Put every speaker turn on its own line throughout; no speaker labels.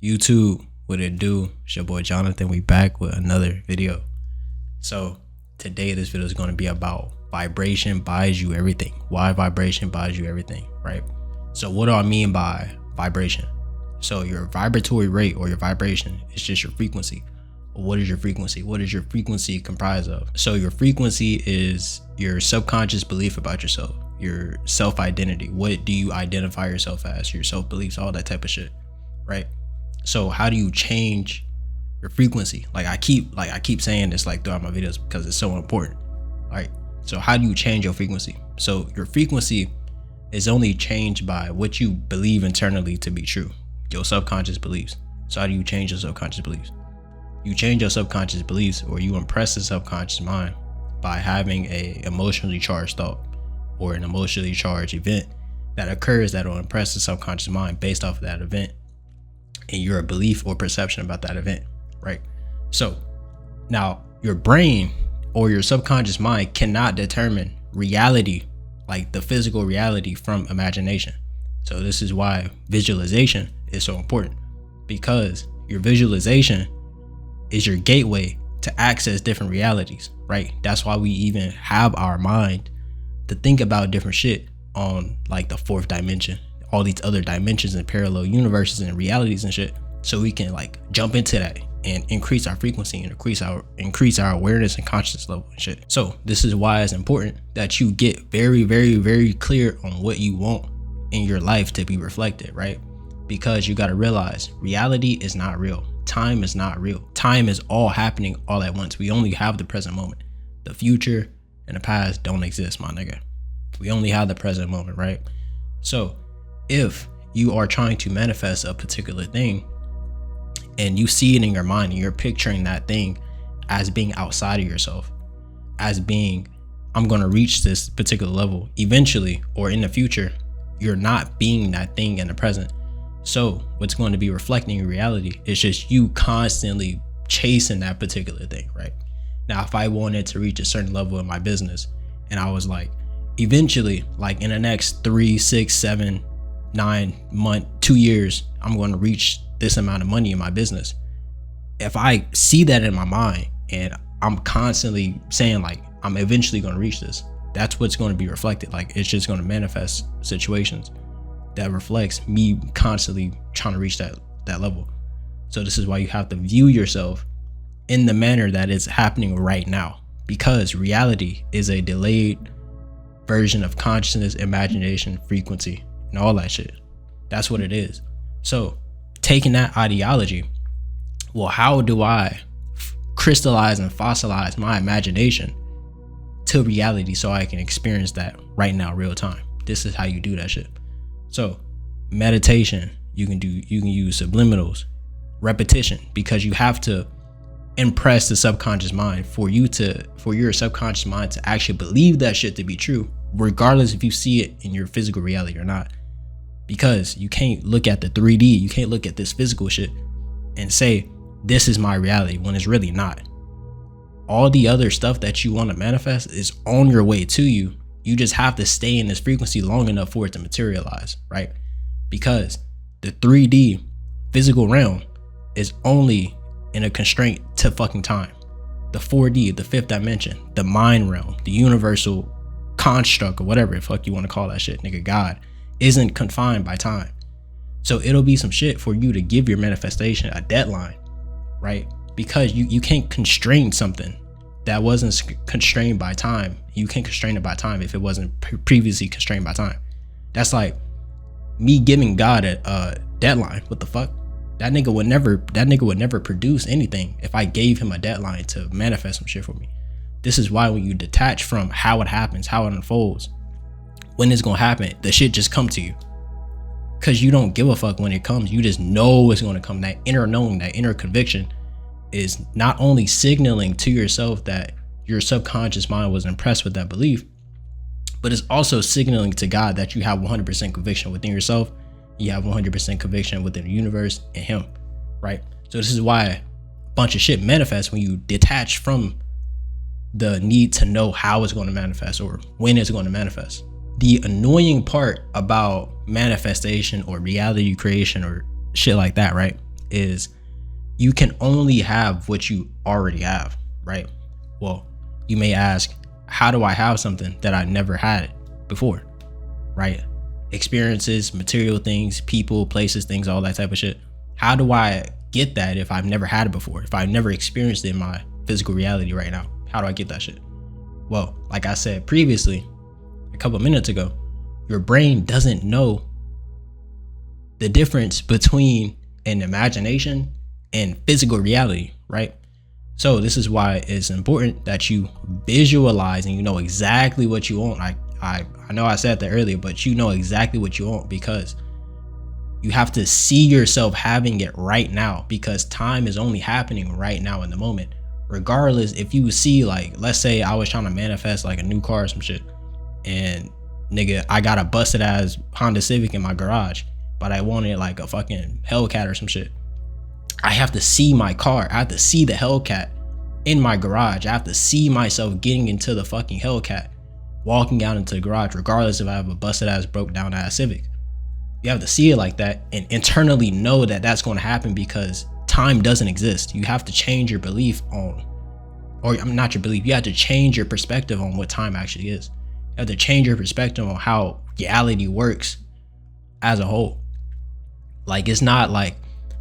YouTube, what it do? It's your boy Jonathan. We back with another video. So today this video is going to be about vibration buys you everything. Why vibration buys you everything, right? So what do I mean by vibration? So your vibratory rate or your vibration is just your frequency. What is your frequency? What is your frequency comprised of? So your frequency is your subconscious belief about yourself, your self-identity. What do you identify yourself as? Your self-beliefs, all that type of shit, right? So how do you change your frequency? I keep saying this throughout my videos because it's so important. Right? So how do you change your frequency? So your frequency is only changed by what you believe internally to be true, your subconscious beliefs. So how do you change your subconscious beliefs? You change your subconscious beliefs, or you impress the subconscious mind by having a emotionally charged thought or an emotionally charged event that occurs that will impress the subconscious mind based off of that event and your belief or perception about that event, right? So now your brain or your subconscious mind cannot determine reality, like the physical reality, from imagination. So this is why visualization is so important, because your visualization is your gateway to access different realities, right? That's why we even have our mind to think about different shit on the fourth dimension, all these other dimensions and parallel universes and realities and shit, so we can jump into that and increase our frequency and increase our awareness and consciousness level and shit. So this is why it's important that you get very, very, very clear on what you want in your life to be reflected, right? Because you got to realize reality is not real. Time is not real. Time is all happening all at once. We only have the present moment. The future and the past don't exist, my nigga. We only have the present moment, right? So if you are trying to manifest a particular thing and you see it in your mind and you're picturing that thing as being outside of yourself, as being, I'm going to reach this particular level eventually or in the future, you're not being that thing in the present. So what's going to be reflecting in reality is just you constantly chasing that particular thing, right? Now, if I wanted to reach a certain level in my business and I was eventually, in the next 3, 6, 7, 9 months, 2 years, I'm going to reach this amount of money in my business. If I see that in my mind and I'm constantly saying I'm eventually going to reach this, that's what's going to be reflected. It's just going to manifest situations that reflects me constantly trying to reach that level. So this is why you have to view yourself in the manner that is happening right now, because reality is a delayed version of consciousness, imagination, frequency, and all that shit. That's what it is. So taking that ideology, well, how do I crystallize and fossilize my imagination to reality so I can experience that right now, real time? This is how you do that shit. So meditation, you can use subliminals, repetition, because you have to impress the subconscious mind for your subconscious mind to actually believe that shit to be true, regardless if you see it in your physical reality or not. Because you can't look at the 3D, you can't look at this physical shit and say, this is my reality, when it's really not. All the other stuff that you want to manifest is on your way to you. You just have to stay in this frequency long enough for it to materialize, right? Because the 3D physical realm is only in a constraint to fucking time. The 4D, the fifth dimension, the mind realm, the universal construct or whatever the fuck you want to call that shit, nigga, God, isn't confined by time. So it'll be some shit for you to give your manifestation a deadline, right? Because you can't constrain something that wasn't constrained by time. You can't constrain it by time if it wasn't previously constrained by time. That's like me giving God a deadline. What the fuck? That nigga would never produce anything if I gave him a deadline to manifest some shit for me. This is why when you detach from how it happens, how it unfolds, when it's gonna happen, the shit just come to you. Cause you don't give a fuck when it comes. You just know it's gonna come. That inner knowing, that inner conviction is not only signaling to yourself that your subconscious mind was impressed with that belief, but it's also signaling to God that you have 100% conviction within yourself. You have 100% conviction within the universe and him, right? So this is why a bunch of shit manifests when you detach from the need to know how it's going to manifest or when it's going to manifest. The annoying part about manifestation or reality creation or shit like that, right, is you can only have what you already have, right? Well, you may ask, how do I have something that I never had before, right? Experiences, material things, people, places, things, all that type of shit. How do I get that if I've never had it before? If I've never experienced it in my physical reality right now, how do I get that shit? Well, like I said previously, a couple of minutes ago, your brain doesn't know the difference between an imagination and physical reality, right? So this is why it's important that you visualize and you know exactly what you want. I know I said that earlier, but you know exactly what you want, because you have to see yourself having it right now, because time is only happening right now in the moment. Regardless, if you see, like, let's say I was trying to manifest like a new car or some shit, and nigga, I got a busted ass Honda Civic in my garage, but I wanted like a fucking Hellcat or some shit. I have to see my car. I have to see the Hellcat in my garage. I have to see myself getting into the fucking Hellcat, walking out into the garage, regardless if I have a busted ass, broke down ass Civic. You have to see it like that and internally know that that's going to happen, because time doesn't exist. You have to change your belief on, or not your belief, you have to change your perspective on what time actually is. You have to change your perspective on how reality works as a whole. Like, it's not like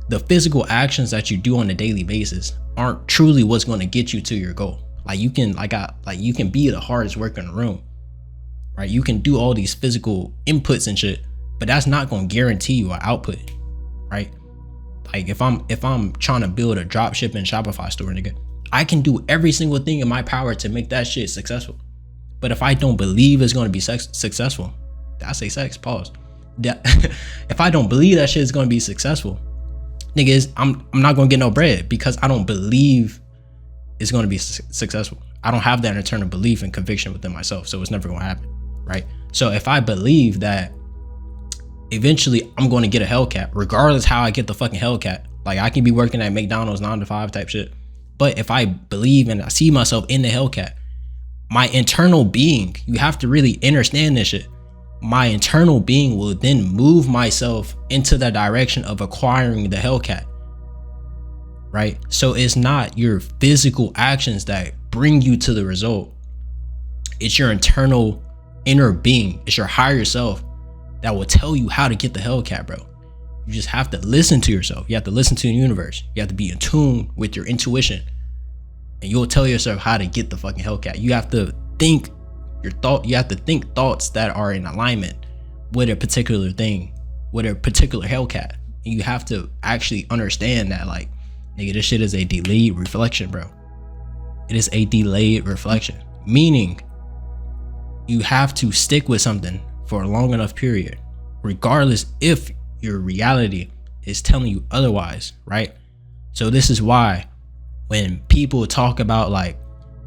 the physical actions that you do on a daily basis aren't truly what's going to get you to your goal. Like, you can, you can be the hardest worker in the room, right? You can do all these physical inputs and shit, but that's not going to guarantee you an output, right? Like, if I'm trying to build a drop shipping Shopify store, nigga, I can do every single thing in my power to make that shit successful. But if I don't believe it's going to be successful, I say sex, pause. If I don't believe that shit is going to be successful, niggas, I'm not going to get no bread, because I don't believe it's going to be successful. I don't have that internal belief and conviction within myself, so it's never going to happen, right? So if I believe that eventually I'm going to get a Hellcat, regardless how I get the fucking Hellcat, like I can be working at McDonald's 9 to 5 type shit, but if I believe and I see myself in the Hellcat, my internal being, you have to really understand this shit, my internal being will then move myself into the direction of acquiring the Hellcat, right? So it's not your physical actions that bring you to the result. It's your internal inner being. It's your higher self that will tell you how to get the Hellcat, bro. You just have to listen to yourself. You have to listen to the universe. You have to be in tune with your intuition, and you'll tell yourself how to get the fucking Hellcat. You have to think you have to think thoughts that are in alignment with a particular thing, with a particular Hellcat. And you have to actually understand that, like, nigga, this shit is a delayed reflection, bro. It is a delayed reflection, meaning you have to stick with something for a long enough period, regardless if your reality is telling you otherwise, right? So this is why when people talk about like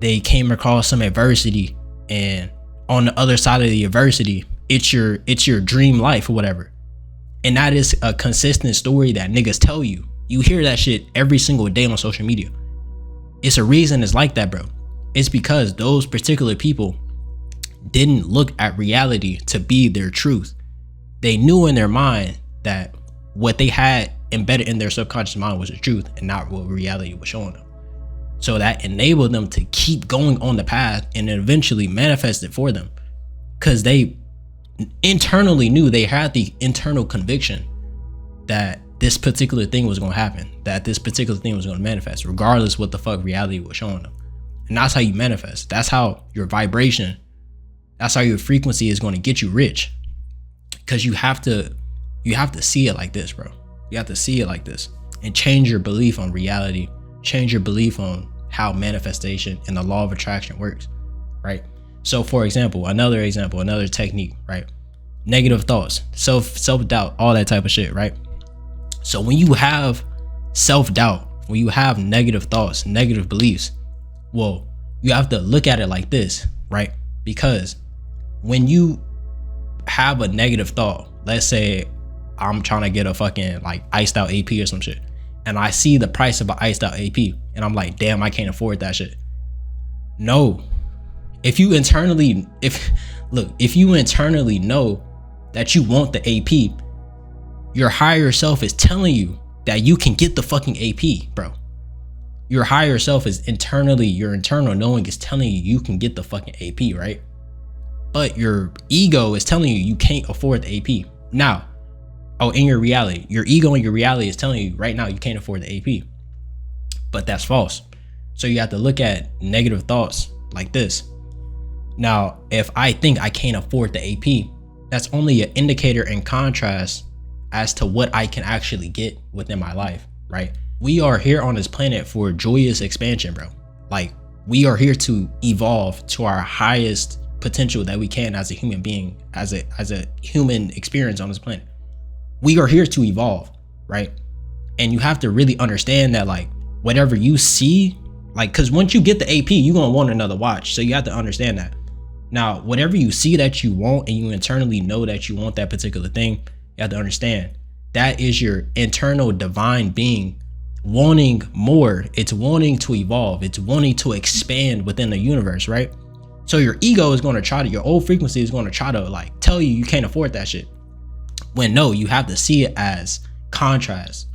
they came across some adversity, and on the other side of the adversity, it's your dream life or whatever, and that is a consistent story that niggas tell you. You hear that shit every single day on social media. It's a reason it's like that, bro. It's because those particular people didn't look at reality to be their truth. They knew in their mind that what they had embedded in their subconscious mind was the truth and not what reality was showing them. So that enabled them to keep going on the path and eventually manifest it for them, because they internally knew, they had the internal conviction that this particular thing was going to happen, that this particular thing was going to manifest, regardless what the fuck reality was showing them. And that's how you manifest. That's how your vibration, that's how your frequency is going to get you rich, because you have to see it like this, bro. You have to see it like this and change your belief on reality, change your belief on how manifestation and the law of attraction works, right? So for example, another technique, right? Negative thoughts, self-doubt, all that type of shit, right? So when you have self-doubt, when you have negative thoughts, negative beliefs, well, you have to look at it like this, right? Because when you have a negative thought, let's say I'm trying to get a fucking like iced out AP or some shit, and I see the price of an iced out AP, and I'm like, damn, I can't afford that shit. No, if you internally know that you want the AP, your higher self is telling you that you can get the fucking AP, bro. Your higher self is internally, your internal knowing is telling you you can get the fucking AP, right? But your ego is telling you you can't afford the AP. Now, in your reality, your ego and your reality is telling you right now you can't afford the AP. But that's false. So you have to look at negative thoughts like this. Now, if I think I can't afford the AP, that's only an indicator in contrast as to what I can actually get within my life, right? We are here on this planet for joyous expansion, bro. Like, we are here to evolve to our highest potential that we can as a human being, as a human experience on this planet. We are here to evolve, right? And you have to really understand that, like, whatever you see, like, because once you get the AP, you're gonna want another watch. So you have to understand that. Now, whatever you see that you want and you internally know that you want that particular thing, you have to understand that is your internal divine being wanting more. It's wanting to evolve. It's wanting to expand within the universe, right? So your ego is going to try to, your old frequency is going to try to like tell you you can't afford that shit. When no, you have to see it as contrast,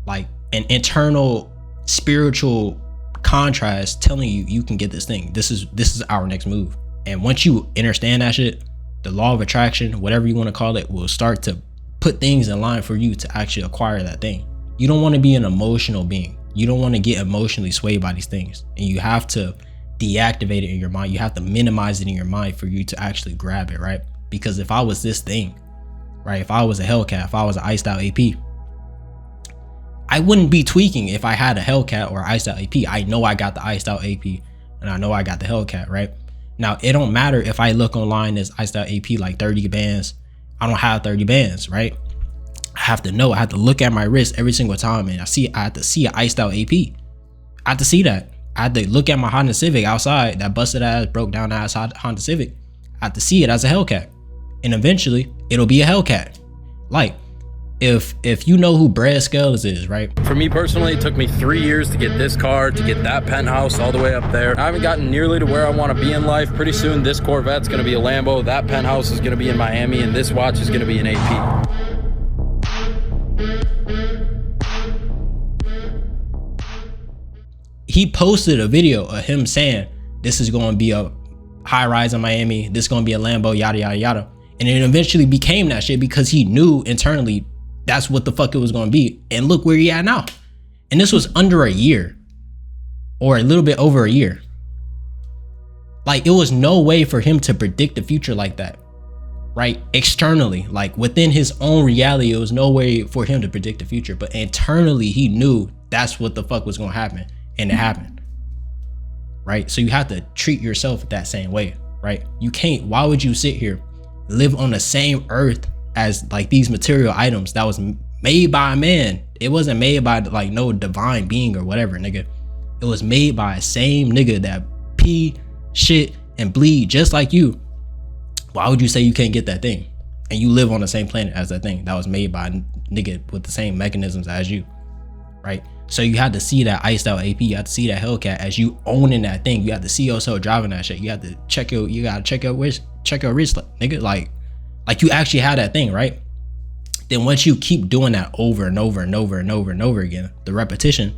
like an internal spiritual contrast telling you you can get this thing. This is our next move. And once you understand that shit, the law of attraction, whatever you want to call it, will start to put things in line for you to actually acquire that thing. You don't want to be an emotional being. You don't want to get emotionally swayed by these things. And you have to deactivate it in your mind. You have to minimize it in your mind for you to actually grab it, right? Because if I was this thing, right? If I was a Hellcat, if I was an iced out AP, I wouldn't be tweaking if I had a Hellcat or iced out AP. I know I got the iced out AP and I know I got the Hellcat, right? Now, it don't matter if I look online as iced out AP like 30 bands. I don't have 30 bands, right? I have to know. I have to look at my wrist every single time and I have to see an iced out AP. I have to see that. I had to look at my Honda Civic outside, that busted ass, broke down ass Honda Civic. I have to see it as a Hellcat. And eventually it'll be a Hellcat. Like, if you know who Brad Scales is, right?
For me personally, it took me 3 years to get this car, to get that penthouse all the way up there. I haven't gotten nearly to where I want to be in life. Pretty soon this Corvette's going to be a Lambo, that penthouse is going to be in Miami, and this watch is going to be an AP.
He posted a video of him saying this is going to be a high rise in Miami, this is going to be a Lambo, yada yada yada. And it eventually became that shit because he knew internally that's what the fuck it was going to be. And look where he at now. And this was under a year or a little bit over a year. Like, it was no way for him to predict the future like that, right? Externally, like within his own reality, it was no way for him to predict the future. But internally, he knew that's what the fuck was going to happen. And it happened, right? So you have to treat yourself that same way, right? You can't, why would you sit here, live on the same earth as like these material items that was made by a man? It wasn't made by like no divine being or whatever, nigga. It was made by a same nigga that pee, shit, and bleed just like you. Why would you say you can't get that thing? And you live on the same planet as that thing that was made by a nigga with the same mechanisms as you, right? So you have to see that iced out AP. You have to see that Hellcat as you owning that thing. You have to see yourself driving that shit. You have to check your wrist, nigga. Like you actually have that thing, right? Then once you keep doing that over and over and over and over and over again, the repetition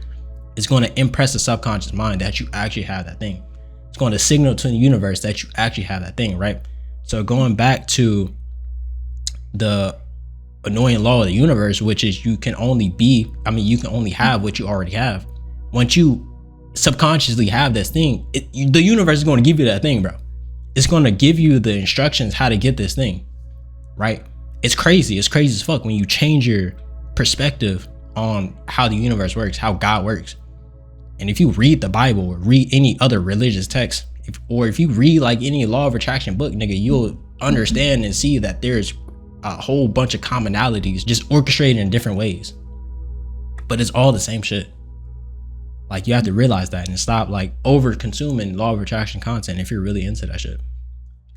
is going to impress the subconscious mind that you actually have that thing. It's going to signal to the universe that you actually have that thing, right? So going back to the annoying law of the universe, which is you can only have what you already have. Once you subconsciously have this thing, the universe is going to give you that thing, bro. It's going to give you the instructions how to get this thing, right? It's crazy as fuck when you change your perspective on how the universe works, how God works. And if you read the Bible or read any other religious text, if you read like any law of attraction book, nigga, you'll understand and see that there's a whole bunch of commonalities just orchestrated in different ways, but it's all the same shit. Like, you have to realize that and stop like over consuming law of attraction content. If you're really into that shit,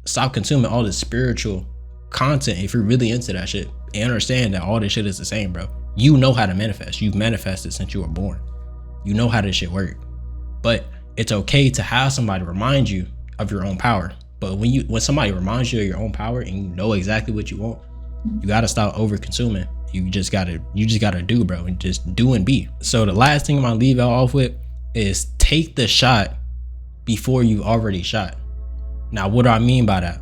stop consuming all this spiritual content if you're really into that shit, and understand that all this shit is the same, bro. You know how to manifest. You've manifested since you were born. You know how this shit work. But it's okay to have somebody remind you of your own power. But when somebody reminds you of your own power and you know exactly what you want, You gotta stop over consuming. You just gotta do, bro, and just do and be. So the last thing I'm gonna leave y'all off with is take the shot before you've already shot. Now, what do I mean by that?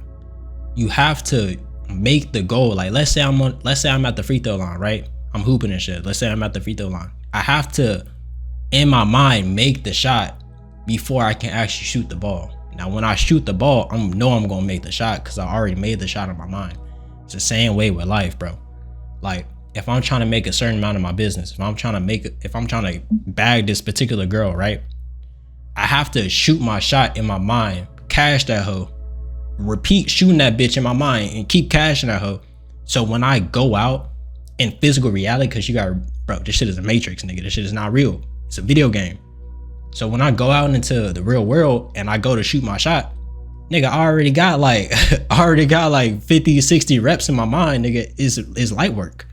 You have to make the goal. Like, let's say I'm at the free throw line, right? I'm hooping and shit. Let's say I'm at the free throw line. I have to, in my mind, make the shot before I can actually shoot the ball. Now, when I shoot the ball, I know I'm gonna make the shot because I already made the shot in my mind. It's the same way with life, bro. Like, if I'm trying to make a certain amount of my business, if I'm trying to bag this particular girl, right? I have to shoot my shot in my mind, cash that hoe, repeat shooting that bitch in my mind, and keep cashing that hoe. So when I go out in physical reality, because you got, bro, this shit is a matrix, nigga. This shit is not real. It's a video game. So when I go out into the real world and I go to shoot my shot, nigga, I already got like 50, 60 reps in my mind, nigga. Is light work.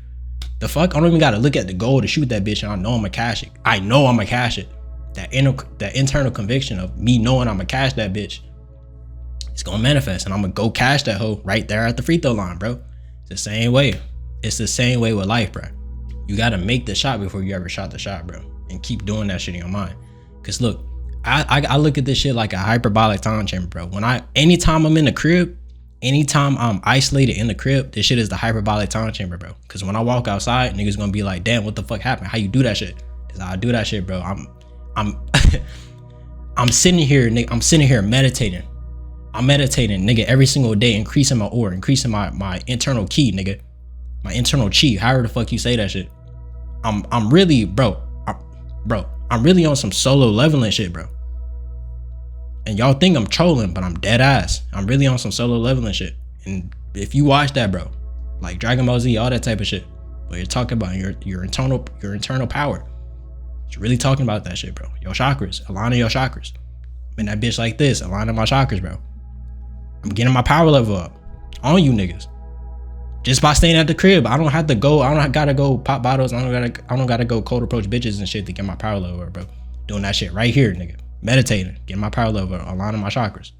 The fuck? I don't even gotta look at the goal to shoot that bitch, and I know I'm gonna cash it. I know I'm gonna cash it. That internal conviction of me knowing I'm gonna cash that bitch, it's gonna manifest, and I'm gonna go cash that hoe right there at the free throw line, bro. It's the same way. It's the same way with life, bro. You gotta make the shot before you ever shot the shot, bro, and keep doing that shit in your mind. Cause look, I look at this shit like a hyperbolic time chamber, bro. Anytime I'm in the crib, anytime I'm isolated in the crib, this shit is the hyperbolic time chamber, bro. Cause when I walk outside, niggas gonna be like, damn, what the fuck happened? How you do that shit? Cause I do that shit, bro. I'm sitting here, nigga. I'm sitting here meditating. I'm meditating, nigga, every single day, increasing my aura, increasing my internal ki, nigga. My internal chi, however the fuck you say that shit. I'm really, bro, I'm really on some solo leveling shit, bro. And y'all think I'm trolling, but I'm dead ass. I'm really on some solo leveling shit. And if you watch that, bro, like Dragon Ball Z, all that type of shit, but you're talking about your internal power. You're really talking about that shit, bro. Your chakras, aligning your chakras. I'm in that bitch like this, aligning my chakras, bro. I'm getting my power level up on you niggas. Just by staying at the crib. I don't gotta go pop bottles. I don't gotta go cold approach bitches and shit to get my power level up, bro. Doing that shit right here, nigga. Meditating, getting my power level up, aligning my chakras.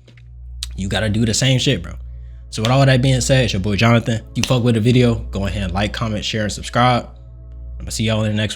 You gotta do the same shit, bro. So with all that being said, it's your boy Jonathan. If you fuck with the video, go ahead and like, comment, share, and subscribe. I'm gonna see y'all in the next one.